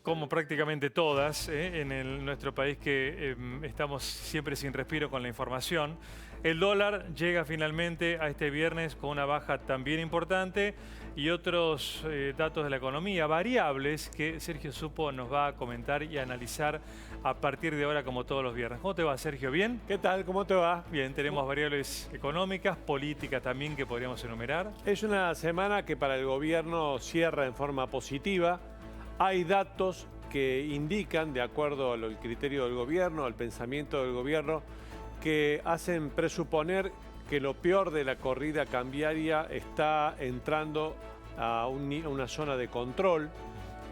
como prácticamente todas, en nuestro país que estamos siempre sin respiro con la información. El dólar llega finalmente a este viernes con una baja también importante y otros datos de la economía, variables que Sergio Supo nos va a comentar y analizar a partir de ahora como todos los viernes. ¿Cómo te va, Sergio? ¿Bien? ¿Qué tal? ¿Cómo te va? Bien, tenemos variables económicas, políticas también que podríamos enumerar. Es una semana que para el gobierno cierra en forma positiva. Hay datos que indican, de acuerdo al criterio del gobierno, al pensamiento del gobierno, que hacen presuponer que lo peor de la corrida cambiaria está entrando a una zona de control.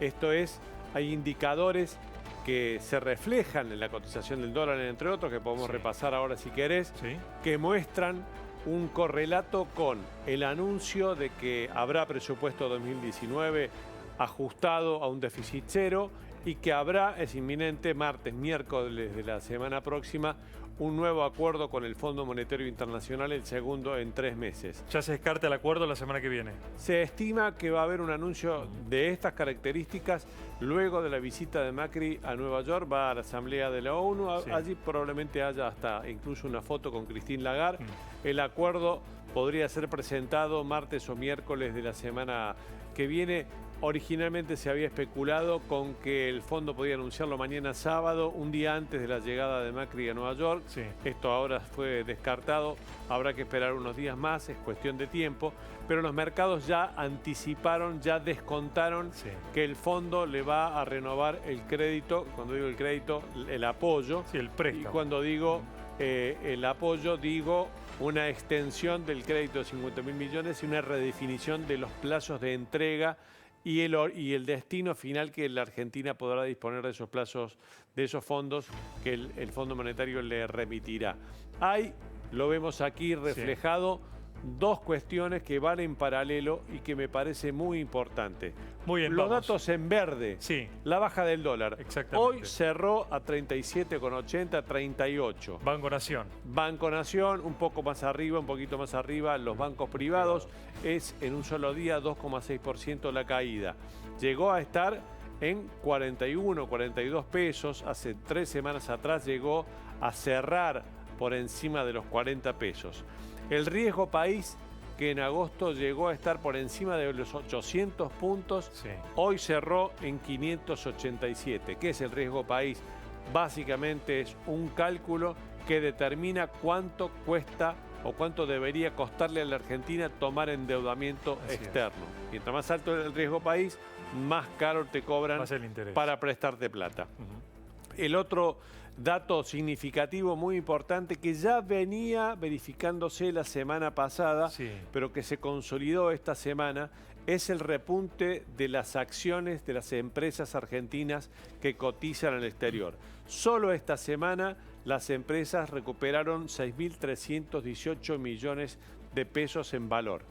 Esto es, hay indicadores que se reflejan en la cotización del dólar, entre otros, que podemos repasar ahora si querés, que muestran un correlato con el anuncio de que habrá presupuesto 2019 ajustado a un déficit cero y que habrá, es inminente, martes, miércoles de la semana próxima, un nuevo acuerdo con el Fondo Monetario Internacional, el segundo en 3 meses. ¿Ya se descarta el acuerdo la semana que viene? Se estima que va a haber un anuncio de estas características luego de la visita de Macri a Nueva York. Va a la Asamblea de la ONU. Allí probablemente haya hasta incluso una foto con Christine Lagarde. El acuerdo podría ser presentado martes o miércoles de la semana que viene. Originalmente se había especulado con que el fondo podía anunciarlo mañana sábado, un día antes de la llegada de Macri a Nueva York. Esto ahora fue descartado, habrá que esperar unos días más, es cuestión de tiempo. Pero los mercados ya anticiparon, ya descontaron que el fondo le va a renovar el crédito. Cuando digo el crédito, el apoyo. Sí, el préstamo. Y cuando digo el apoyo, digo una extensión del crédito de 50.000 millones y una redefinición de los plazos de entrega y el destino final que la Argentina podrá disponer de esos plazos, de esos fondos que el Fondo Monetario le remitirá. Hay, lo vemos aquí reflejado, dos cuestiones que van en paralelo y que me parece muy importante. Muy bien, los datos en verde, la baja del dólar. Exactamente. Hoy cerró a 37,80, 38. Banco Nación. Banco Nación, un poco más arriba, un poquito más arriba, los bancos privados. Es en un solo día 2,6% la caída. Llegó a estar en 41, 42 pesos. Hace 3 semanas atrás llegó a cerrar por encima de los 40 pesos. El riesgo país, que en agosto llegó a estar por encima de los 800 puntos, hoy cerró en 587. ¿Qué es el riesgo país? Básicamente es un cálculo que determina cuánto cuesta o cuánto debería costarle a la Argentina tomar endeudamiento externo. Mientras más alto es el riesgo país, más caro te cobran para prestarte plata. El otro dato significativo muy importante que ya venía verificándose la semana pasada, pero que se consolidó esta semana, es el repunte de las acciones de las empresas argentinas que cotizan al exterior. Solo esta semana las empresas recuperaron 6.318 millones de pesos en valor.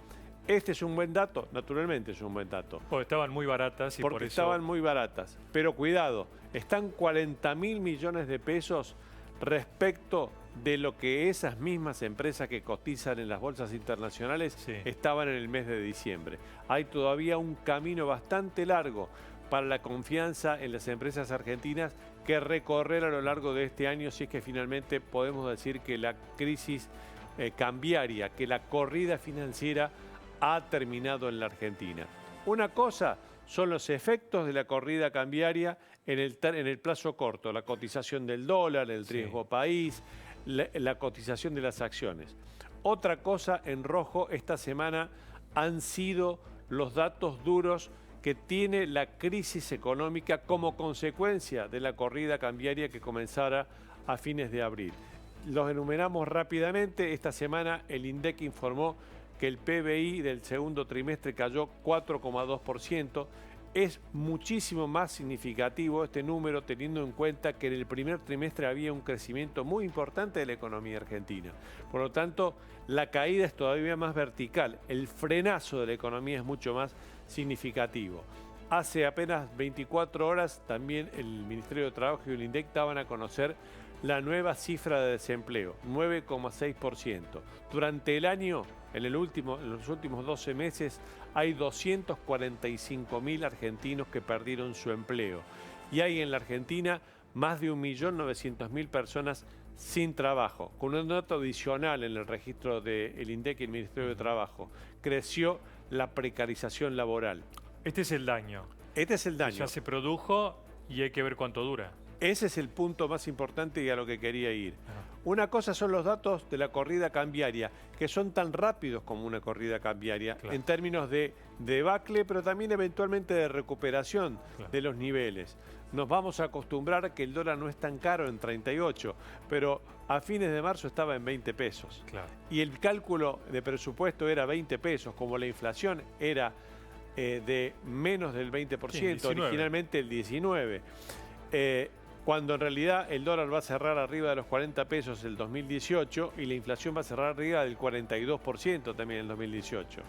¿Este es un buen dato? Naturalmente es un buen dato. Porque estaban muy baratas y porque por eso... estaban muy baratas. Pero cuidado, están 40.000 millones de pesos respecto de lo que esas mismas empresas que cotizan en las bolsas internacionales estaban en el mes de diciembre. Hay todavía un camino bastante largo para la confianza en las empresas argentinas que recorrer a lo largo de este año, si es que finalmente podemos decir que la crisis cambiaria, que la corrida financiera ha terminado en la Argentina. Una cosa son los efectos de la corrida cambiaria en el plazo corto, la cotización del dólar, el riesgo país, la cotización de las acciones. Otra cosa en rojo esta semana han sido los datos duros que tiene la crisis económica como consecuencia de la corrida cambiaria que comenzara a fines de abril. Los enumeramos rápidamente. Esta semana el INDEC informó que el PBI del segundo trimestre cayó 4,2%. Es muchísimo más significativo este número teniendo en cuenta que en el primer trimestre había un crecimiento muy importante de la economía argentina. Por lo tanto, la caída es todavía más vertical. El frenazo de la economía es mucho más significativo. Hace apenas 24 horas también el Ministerio de Trabajo y el INDEC daban a conocer la nueva cifra de desempleo, 9,6%. Durante el año, en los últimos 12 meses, hay 245.000 argentinos que perdieron su empleo. Y hay en la Argentina más de 1.900.000 personas sin trabajo. Con un dato adicional en el registro del INDEC y el Ministerio de Trabajo, creció la precarización laboral. Este es el daño. Este es el daño. Ya se produjo y hay que ver cuánto dura. Ese es el punto más importante y a lo que quería ir. Una cosa son los datos de la corrida cambiaria, que son tan rápidos como una corrida cambiaria, claro, en términos de debacle, pero también eventualmente de recuperación, claro, de los niveles. Nos vamos a acostumbrar a que el dólar no es tan caro en 38, pero a fines de marzo estaba en 20 pesos. Claro. Y el cálculo de presupuesto era 20 pesos, como la inflación era de menos del 20%, sí, originalmente el 19%. Cuando en realidad el dólar va a cerrar arriba de los 40 pesos el 2018 y la inflación va a cerrar arriba del 42% también en el 2018.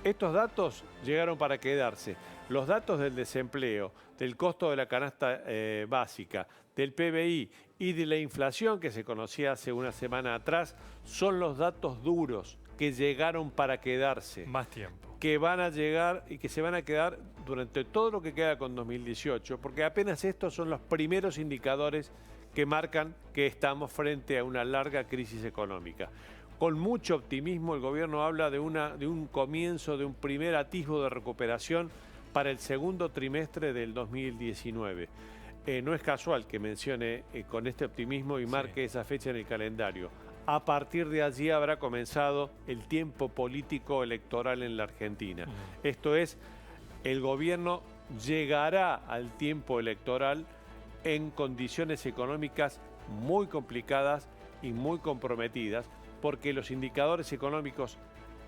Estos datos llegaron para quedarse. Los datos del desempleo, del costo de la canasta básica, del PBI y de la inflación que se conocía hace una semana atrás son los datos duros que llegaron para quedarse. Más tiempo. Que van a llegar y que se van a quedar durante todo lo que queda con 2018, porque apenas estos son los primeros indicadores que marcan que estamos frente a una larga crisis económica. Con mucho optimismo el gobierno habla de un comienzo, de un primer atisbo de recuperación para el segundo trimestre del 2019. No es casual que mencione con este optimismo y marque esa fecha en el calendario. A partir de allí habrá comenzado el tiempo político electoral en la Argentina. Esto es, el gobierno llegará al tiempo electoral en condiciones económicas muy complicadas y muy comprometidas, porque los indicadores económicos,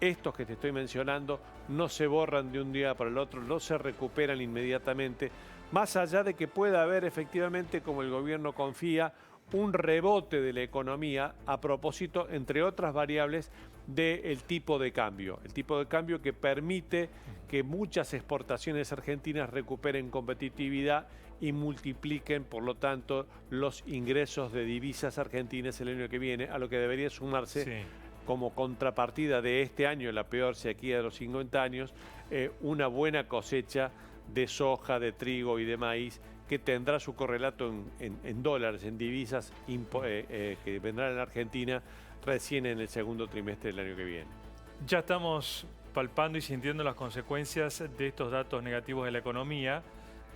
estos que te estoy mencionando, no se borran de un día para el otro, no se recuperan inmediatamente, más allá de que pueda haber efectivamente, como el gobierno confía, un rebote de la economía a propósito, entre otras variables, del tipo de cambio. El tipo de cambio que permite que muchas exportaciones argentinas recuperen competitividad y multipliquen, por lo tanto, los ingresos de divisas argentinas el año que viene, a lo que debería sumarse como contrapartida de este año, la peor sequía de los 50 años, una buena cosecha de soja, de trigo y de maíz, que tendrá su correlato en dólares, en divisas que vendrán en Argentina recién en el segundo trimestre del año que viene. Ya estamos palpando y sintiendo las consecuencias de estos datos negativos de la economía,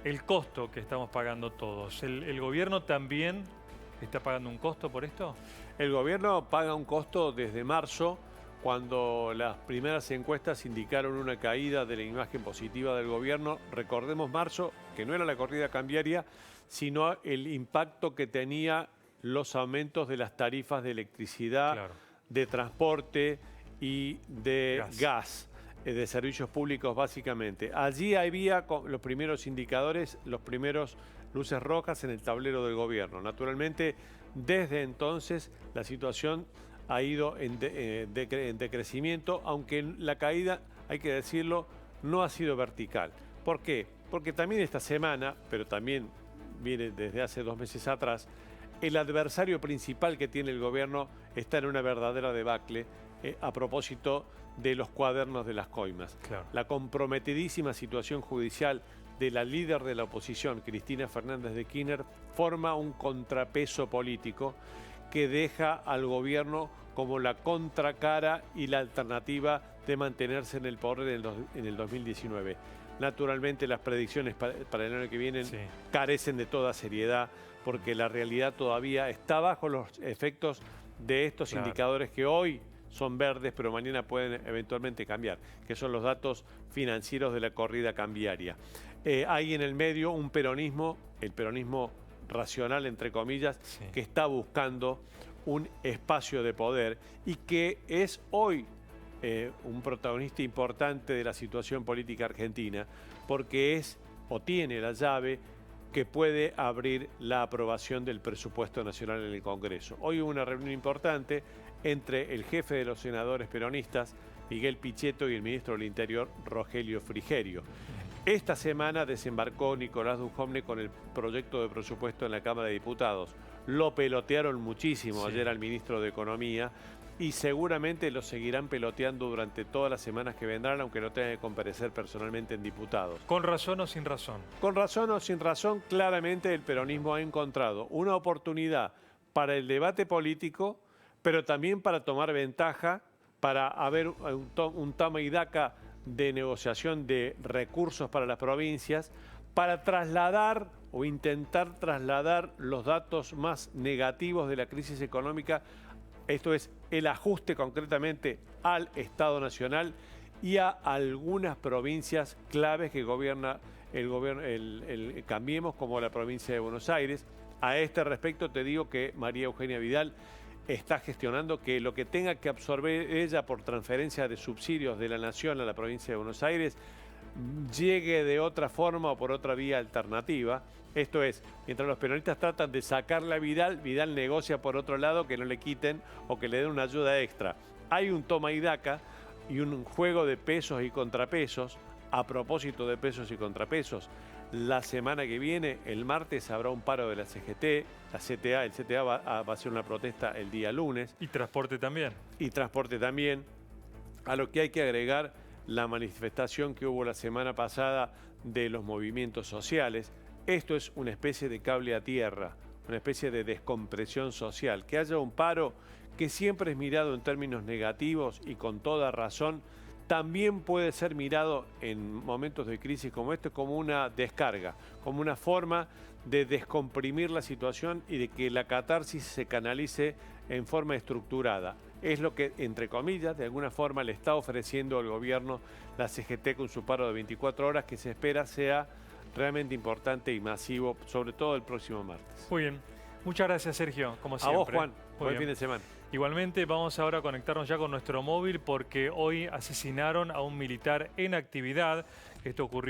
el costo que estamos pagando todos. ¿El gobierno también está pagando un costo por esto? El gobierno paga un costo desde marzo, cuando las primeras encuestas indicaron una caída de la imagen positiva del gobierno. Recordemos marzo, que no era la corrida cambiaria, sino el impacto que tenía los aumentos de las tarifas de electricidad, claro, de transporte y de gas, de servicios públicos básicamente. Allí había los primeros indicadores, los primeros luces rojas en el tablero del gobierno. Naturalmente, desde entonces la situación ha ido en decrecimiento, aunque la caída, hay que decirlo, no ha sido vertical. ¿Por qué? Porque también esta semana, pero también viene desde hace 2 meses atrás, el adversario principal que tiene el gobierno está en una verdadera debacle a propósito de los cuadernos de las coimas. Claro. La comprometidísima situación judicial de la líder de la oposición, Cristina Fernández de Kirchner, forma un contrapeso político que deja al gobierno como la contracara y la alternativa de mantenerse en el poder en el 2019. Naturalmente las predicciones para el año que viene carecen de toda seriedad, porque la realidad todavía está bajo los efectos de estos indicadores que hoy son verdes, pero mañana pueden eventualmente cambiar, que son los datos financieros de la corrida cambiaria. Hay en el medio un peronismo, el peronismo racional, entre comillas, que está buscando un espacio de poder y que es hoy un protagonista importante de la situación política argentina, porque es o tiene la llave que puede abrir la aprobación del presupuesto nacional en el Congreso. Hoy hubo una reunión importante entre el jefe de los senadores peronistas, Miguel Pichetto, y el ministro del Interior, Rogelio Frigerio. Esta semana desembarcó Nicolás Dujovne con el proyecto de presupuesto en la Cámara de Diputados. Lo pelotearon muchísimo ayer al ministro de Economía y seguramente lo seguirán peloteando durante todas las semanas que vendrán, aunque no tenga que comparecer personalmente en diputados. ¿Con razón o sin razón? Con razón o sin razón, claramente el peronismo ha encontrado una oportunidad para el debate político, pero también para tomar ventaja, para haber un toma y daca de negociación de recursos para las provincias, para trasladar o intentar trasladar los datos más negativos de la crisis económica, esto es, el ajuste concretamente al Estado Nacional y a algunas provincias claves que gobierna el gobierno, Cambiemos, como la provincia de Buenos Aires. A este respecto te digo que María Eugenia Vidal está gestionando que lo que tenga que absorber ella por transferencia de subsidios de la Nación a la provincia de Buenos Aires llegue de otra forma o por otra vía alternativa. Esto es, mientras los peronistas tratan de sacarle a Vidal, Vidal negocia por otro lado que no le quiten o que le den una ayuda extra. Hay un toma y daca y un juego de pesos y contrapesos. A propósito de pesos y contrapesos, la semana que viene, el martes, habrá un paro de la CGT, la CTA, el CTA va a hacer una protesta el día lunes. Y transporte también. Y transporte también, a lo que hay que agregar la manifestación que hubo la semana pasada de los movimientos sociales. Esto es una especie de cable a tierra, una especie de descompresión social. Que haya un paro que siempre es mirado en términos negativos y con toda razón, también puede ser mirado en momentos de crisis como este como una descarga, como una forma de descomprimir la situación y de que la catarsis se canalice en forma estructurada. Es lo que, entre comillas, de alguna forma le está ofreciendo el gobierno, la CGT, con su paro de 24 horas, que se espera sea realmente importante y masivo, sobre todo el próximo martes. Muy bien. Muchas gracias, Sergio, como siempre. A vos, Juan. Buen fin de semana. Igualmente, vamos ahora a conectarnos ya con nuestro móvil porque hoy asesinaron a un militar en actividad. Esto ocurrió